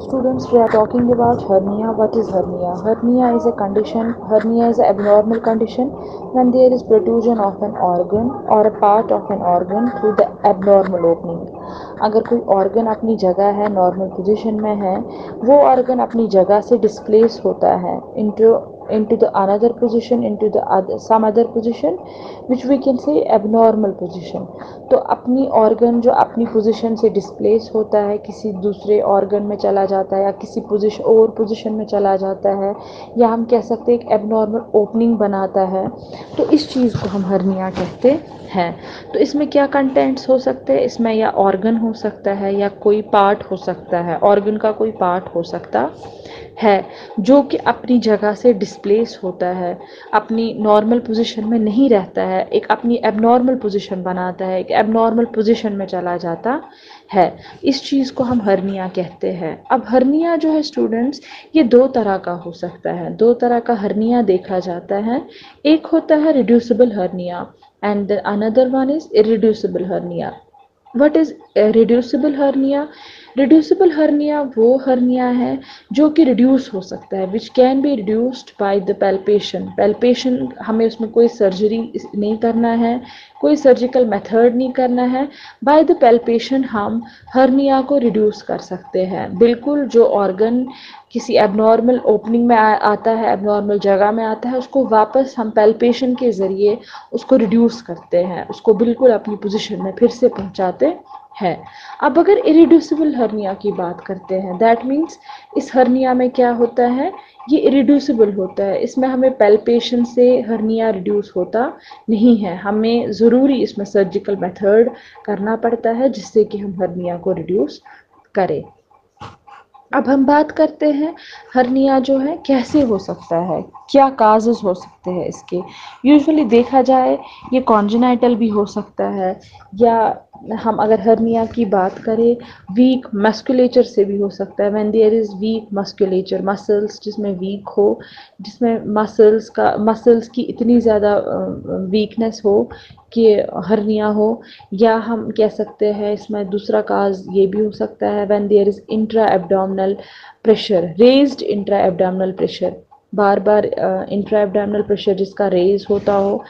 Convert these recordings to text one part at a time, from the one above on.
Students, we are talking about hernia. What is hernia? Hernia is a condition, hernia is an abnormal condition when there is protrusion of an organ or a part of an organ through the abnormal opening. अगर कोई organ अपनी जगह है, normal position में है, वो organ अपनी जगह से displace होता है into the another position, into the some other position which we can say abnormal position. तो अपनी organ जो अपनी position से displace होता है, किसी दूसरे organ में चला जाता है या किसी position और position में चला जाता है, या हम कह सकते हैं एक abnormal opening बनाता है, तो इस चीज़ को हम hernia कहते हैं. तो इसमें क्या कंटेंट्स हो सकते हैं? इसमें या ऑर्गन हो सकता है या कोई पार्ट हो सकता है, ऑर्गन का कोई पार्ट हो सकता है जो कि अपनी जगह से डिस्प्लेस होता है, अपनी नॉर्मल पोजीशन में नहीं रहता है, एक अपनी एबनॉर्मल पोजीशन बनाता है, एक एबनॉर्मल पोजीशन में चला जाता है. इस चीज़ को हम हर्निया कहते हैं. अब हर्निया जो है स्टूडेंट्स, ये दो तरह का हो सकता है, दो तरह का हर्निया देखा जाता है. एक होता है reducible hernia and the another one is irreducible hernia. What is reducible hernia? Reducible hernia वो hernia है जो कि reduce हो सकता है, which can be reduced by the palpation. palpation हमें उसमें कोई सर्जरी नहीं करना है, कोई सर्जिकल मेथड नहीं करना है. बाय द palpation हम hernia को रिड्यूस कर सकते हैं. बिल्कुल जो ऑर्गन किसी एबनॉर्मल ओपनिंग में आता है, एबनॉर्मल जगह में आता है, उसको वापस हम पैल्पेशन के ज़रिए उसको रिड्यूस करते हैं, उसको बिल्कुल अपनी पोजीशन में फिर से पहुंचाते हैं. अब अगर इरिड्यूसिबल हर्निया की बात करते हैं, दैट मीन्स इस हर्निया में क्या होता है, ये इरिड्यूसिबल होता है. इसमें हमें पैल्पेशन से हर्निया रिड्यूस होता नहीं है, हमें ज़रूरी इसमें सर्जिकल मेथड करना पड़ता है जिससे कि हम हर्निया को रिड्यूस करें. अब हम बात करते हैं हर्निया जो है कैसे हो सकता है, क्या काजेस हो सकते हैं इसके. यूजुअली देखा जाए ये कॉन्जेनाइटल भी हो सकता है, या हम अगर हर्निया की बात करें वीक मस्कुलेचर से भी हो सकता है. When there is weak musculature, muscles जिसमें वीक हो, जिसमें मसल्स की इतनी ज़्यादा वीकनेस हो कि हर्निया हो. या हम कह सकते हैं इसमें दूसरा काज ये भी हो सकता है when there is intra abdominal pressure, raised intra abdominal pressure, बार बार इंट्रा एब्डोमिनल प्रेशर जिसका रेज होता हो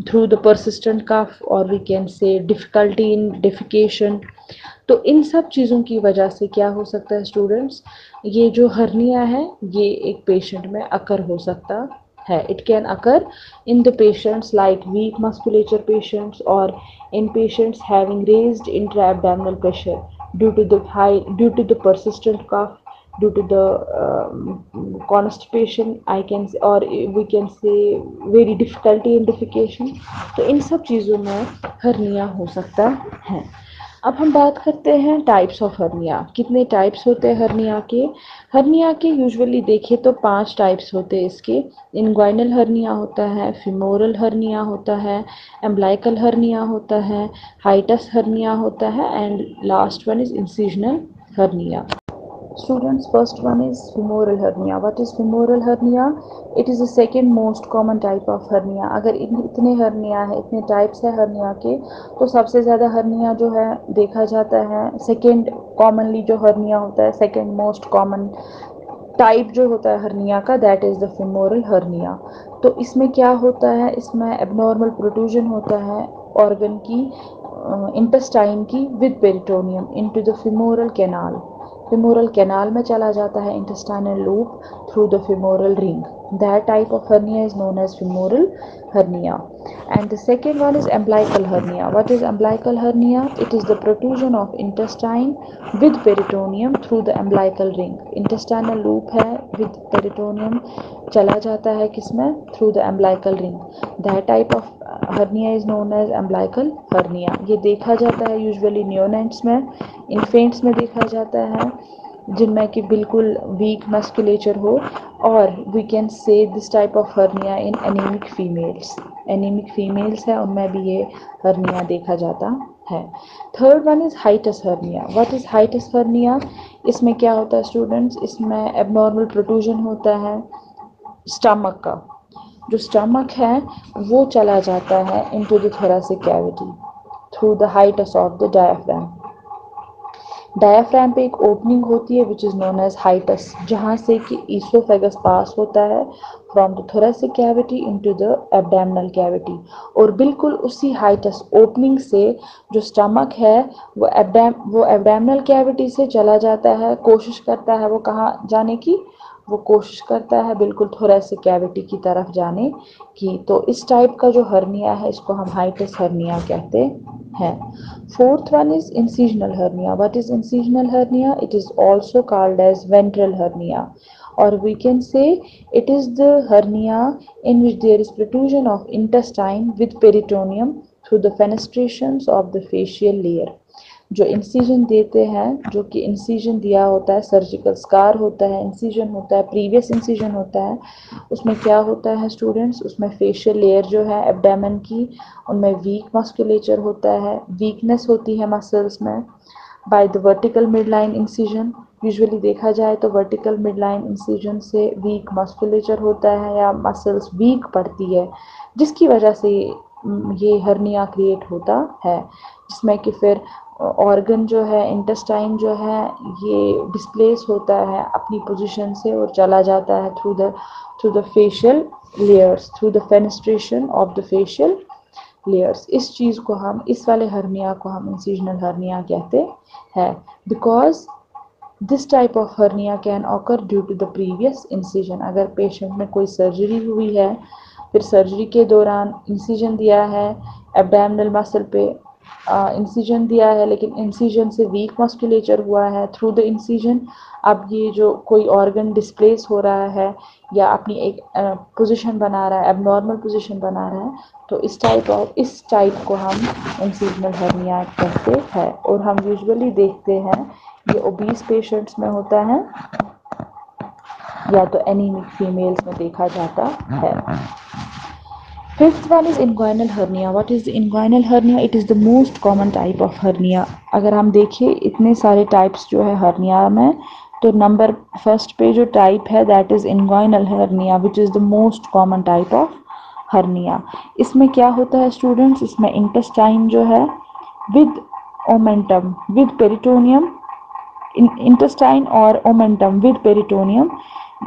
थ्रू द परसिस्टेंट कफ, और we can say difficulty in defecation. तो इन सब चीज़ों की वजह से क्या हो सकता है स्टूडेंट्स, ये जो हर्निया है ये एक पेशेंट में अकर हो सकता है. It can occur in the patients like weak musculature patients or in patients having raised intra-abdominal pressure due to the persistent cough, due to the constipation, I can say, or we can say very difficulty in defecation. तो इन सब चीज़ों में hernia हो सकता है. अब हम बात करते हैं टाइप्स ऑफ हर्निया. कितने टाइप्स होते हैं हर्निया के? हर्निया के यूजुअली देखें तो 5 टाइप्स होते हैं इसके. इनग्वाइनल हर्निया होता है, फिमोरल हर्निया होता है, एम्ब्लाइकल हर्निया होता है, हाइटस हर्निया होता है, and last one is incisional hernia. Students, first one is femoral hernia. What is femoral hernia? It is the second most common type of hernia. अगर इतने hernia है, इतने types है hernia के, तो सबसे ज़्यादा hernia जो है देखा जाता है second commonly जो hernia होता है, second most common टाइप जो होता है हर्निया का, that is the femoral hernia. तो इसमें क्या होता है, इसमें एबनॉर्मल प्रोट्रूजन होता है ऑर्गन की, इंटेस्टाइन की, with peritoneum into the femoral canal. femoral canal में चला जाता है intestinal loop through the femoral ring. That type of hernia is known as femoral hernia. And the second one is umbilical hernia. What is umbilical hernia? It is the protrusion of intestine with peritoneum through the umbilical ring. Intestinal loop है with peritoneum, चला जाता है किसमें? Through the umbilical ring. That type of hernia is known as umbilical hernia. ये देखा जाता है usually neonates में, इन्फेंट्स में देखा जाता है जिनमें कि बिल्कुल वीक मस्कुलेचर हो, और we can say this type of hernia in anaemic females. Anaemic females है उनमें भी ये हर्निया देखा जाता है. Third one is hiatus hernia. What is hiatus hernia? इसमें क्या होता है स्टूडेंट्स, इसमें एबनॉर्मल प्रोट्रूजन होता है स्टमक का. जो स्टमक है वो चला जाता है into the thoracic cavity through the hiatus of the diaphragm. Diaphragm पे एक ओपनिंग होती है which is known as hiatus, जहाँ से कि ईसोफेगस पास होता है from the thoracic cavity into the abdominal cavity, और बिल्कुल उसी हाइटस ओपनिंग से जो स्टमक है वो एब्डोमिनल कैविटी से चला जाता है, कोशिश करता है वो कहाँ जाने की, वो कोशिश करता है बिल्कुल थोरेसिक कैविटी की तरफ जाने की। तो इस टाइप का जो हर्निया है इसको हम हाइटस हर्निया कहते हैं। Fourth one is incisional hernia. What is incisional hernia? It is also called as ventral hernia, or we can say it is the hernia in which there is protrusion of intestine with peritoneum through the fenestrations of the facial layer. जो incision देते हैं, जो कि incision दिया होता है, surgical scar होता है, इंसिजन होता है, प्रीवियस इंसिजन होता है, उसमें क्या होता है स्टूडेंट्स, उसमें फेशियल लेयर जो है एब्डोमेन की, उनमें वीक मस्कुलेचर होता है, वीकनेस होती है मसल्स में by the vertical mid line incision. Usually देखा जाए तो वर्टिकल मिड लाइन इंसिजन से वीक मस्कुलेचर होता है या मसल्स वीक पड़ती है, जिसकी वजह से ये हर्निया क्रिएट होता है, जिसमें कि फिर ऑर्गन जो है, इंटेस्टाइन जो है, ये डिस्प्लेस होता है अपनी पोजीशन से और चला जाता है through the facial layers, through the fenestration of the facial layers. इस चीज़ को हम, इस वाले हर्निया को हम इंसिजनल हर्निया कहते हैं, because this type of hernia can occur due to the previous incision. अगर पेशेंट में कोई सर्जरी हुई है, फिर सर्जरी के दौरान इंसिजन दिया है एब्डोमिनल मसल पे, इंसिजन दिया है लेकिन इंसिजन से वीक मस्कुलेचर हुआ है थ्रू द इंसिजन, अब ये जो कोई ऑर्गन डिस्प्लेस हो रहा है या अपनी एक पोजीशन बना रहा है, एबनॉर्मल पोजीशन बना रहा है, तो इस टाइप को हम इंसिजनल हर्निया कहते हैं। और हम यूजुअली देखते हैं ये ओबीस पेशेंट्स में होता है या तो एनीमिक फीमेल्स में देखा जाता है। Fifth one is inguinal hernia. What is the inguinal hernia? It is the most common type of hernia. अगर हम देखें इतने सारे types जो है hernia में, तो नंबर फर्स्ट पे जो टाइप है that is inguinal hernia, which is the most common type of hernia. इसमें क्या होता है स्टूडेंट्स, इसमें इंटेस्टाइन जो है with omentum with peritoneum, intestine और ओमेंटम विद पेरिटोनियम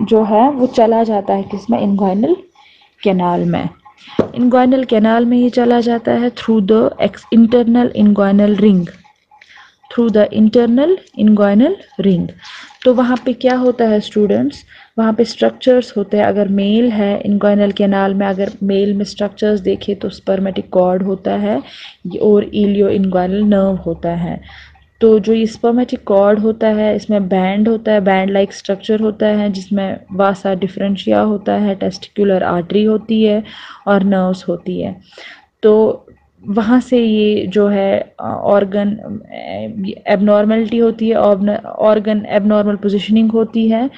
जो है वो चला जाता है किसमें, इंग्वाइनल कैनाल में। इंग्वाइनल कैनाल में ये चला जाता है through the internal inguinal ring, through the internal inguinal ring. तो वहाँ पे क्या होता है स्टूडेंट्स, वहाँ पे स्ट्रक्चर्स होते हैं। अगर मेल है इंग्वाइनल कैनाल में, अगर मेल में स्ट्रक्चर्स देखें तो स्पर्मेटिक कॉर्ड होता है और इलियो इंग्वाइनल नर्व होता है। तो जो ये स्पर्मेटिक कॉर्ड होता है इसमें बैंड होता है, बैंड लाइक स्ट्रक्चर होता है जिसमें वासा डिफरेंशिया होता है, टेस्टिकुलर आर्टरी होती है और नर्व्स होती है। तो वहाँ से ये जो है ऑर्गन एबनॉर्मलिटी होती है, ऑर्गन एबनॉर्मल पोजीशनिंग होती है,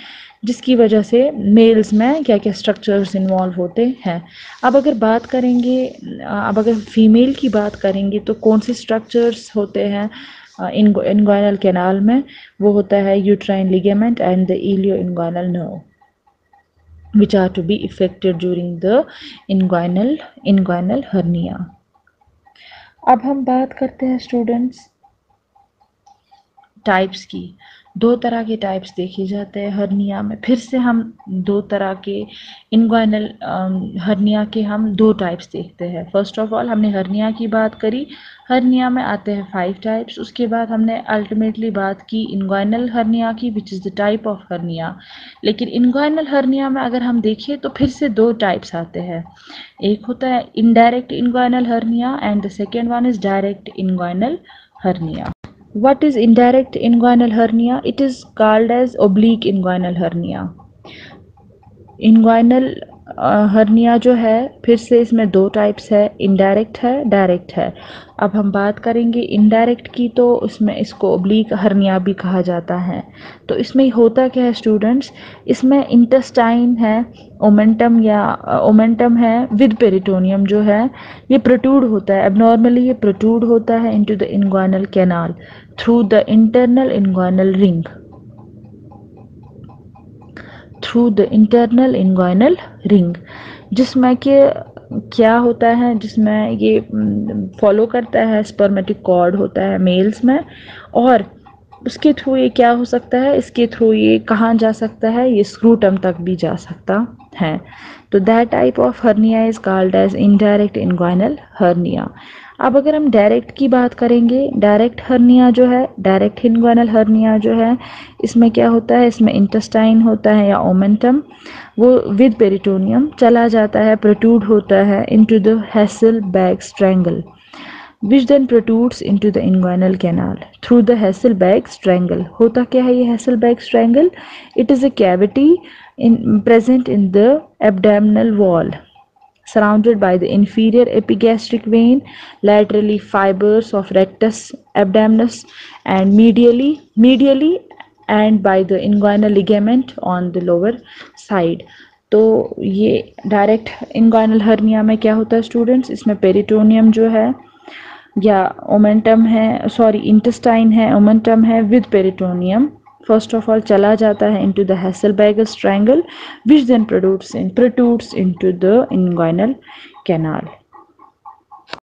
जिसकी वजह से मेल्स में क्या क्या स्ट्रक्चर्स इन्वॉल्व होते हैं। अब अगर फीमेल की बात करेंगे तो कौन से स्ट्रक्चर्स होते हैं इंग्वाइनल कैनाल में, वो होता है uterine ligament and the ilioinguinal nerve which are to be affected during the inguinal hernia. अब हम बात करते हैं स्टूडेंट्स टाइप्स की। दो तरह के टाइप्स देखे जाते हैं हर्निया में। फिर से हम दो तरह के इंग्वाइनल हर्निया के हम दो टाइप्स देखते हैं। फर्स्ट ऑफ ऑल हमने हर्निया की बात करी, हर्निया में आते हैं 5 टाइप्स। उसके बाद हमने अल्टीमेटली बात की इंग्वाइनल हर्निया की which is the type of hernia. लेकिन इंग्वाइनल हर्निया में अगर हम देखें तो फिर से दो टाइप्स आते हैं, एक होता है indirect inguinal hernia and the second one is direct inguinal hernia. What is indirect inguinal hernia? It is called as oblique inguinal hernia. Inguinal hernia जो है फिर से इसमें दो टाइप्स है, इनडायरेक्ट है, डायरेक्ट है। अब हम बात करेंगे इनडायरेक्ट की, तो उसमें इसको ओब्लीक हर्निया भी कहा जाता है। तो इसमें होता क्या है स्टूडेंट्स, इसमें इंटेस्टाइन है, ओमेंटम है विद पेरिटोनियम जो है ये प्रोट्रूड होता है, एबनॉर्मली ये प्रोट्रूड होता है into the inguinal canal through the internal inguinal ring, through the internal inguinal ring, जिसमें कि क्या होता है, जिसमें ये फॉलो करता है स्पर्मेटिक कॉर्ड होता है मेल्स में, और उसके थ्रू ये क्या हो सकता है, इसके थ्रू ये कहाँ जा सकता है, ये स्क्रूटम तक भी जा सकता है। तो that type of hernia is called as indirect inguinal hernia. अब अगर हम डायरेक्ट की बात करेंगे, डायरेक्ट हर्निया जो है, डायरेक्ट इंग्वाइनल हर्निया जो है, इसमें क्या होता है, इसमें इंटेस्टाइन होता है या ओमेंटम, वो विद पेरिटोनियम चला जाता है, प्रोट्रूड होता है into the Hesselbach's triangle, which then protrudes into the inguinal canal through the Hasselbalch strangle। होता क्या है ये Hasselbalch strangle? It is a cavity present in the abdominal wall surrounded by the inferior epigastric vein, laterally fibers of rectus abdominis, and medially and by the inguinal ligament on the lower side। तो ये direct inguinal hernia में क्या होता है students, इसमें peritoneum जो है या ओमेंटम है, सॉरी इंटेस्टाइन है, ओमेंटम है with peritoneum, first of all चला जाता है into the Hesselbach's triangle, which then protrudes into the inguinal canal.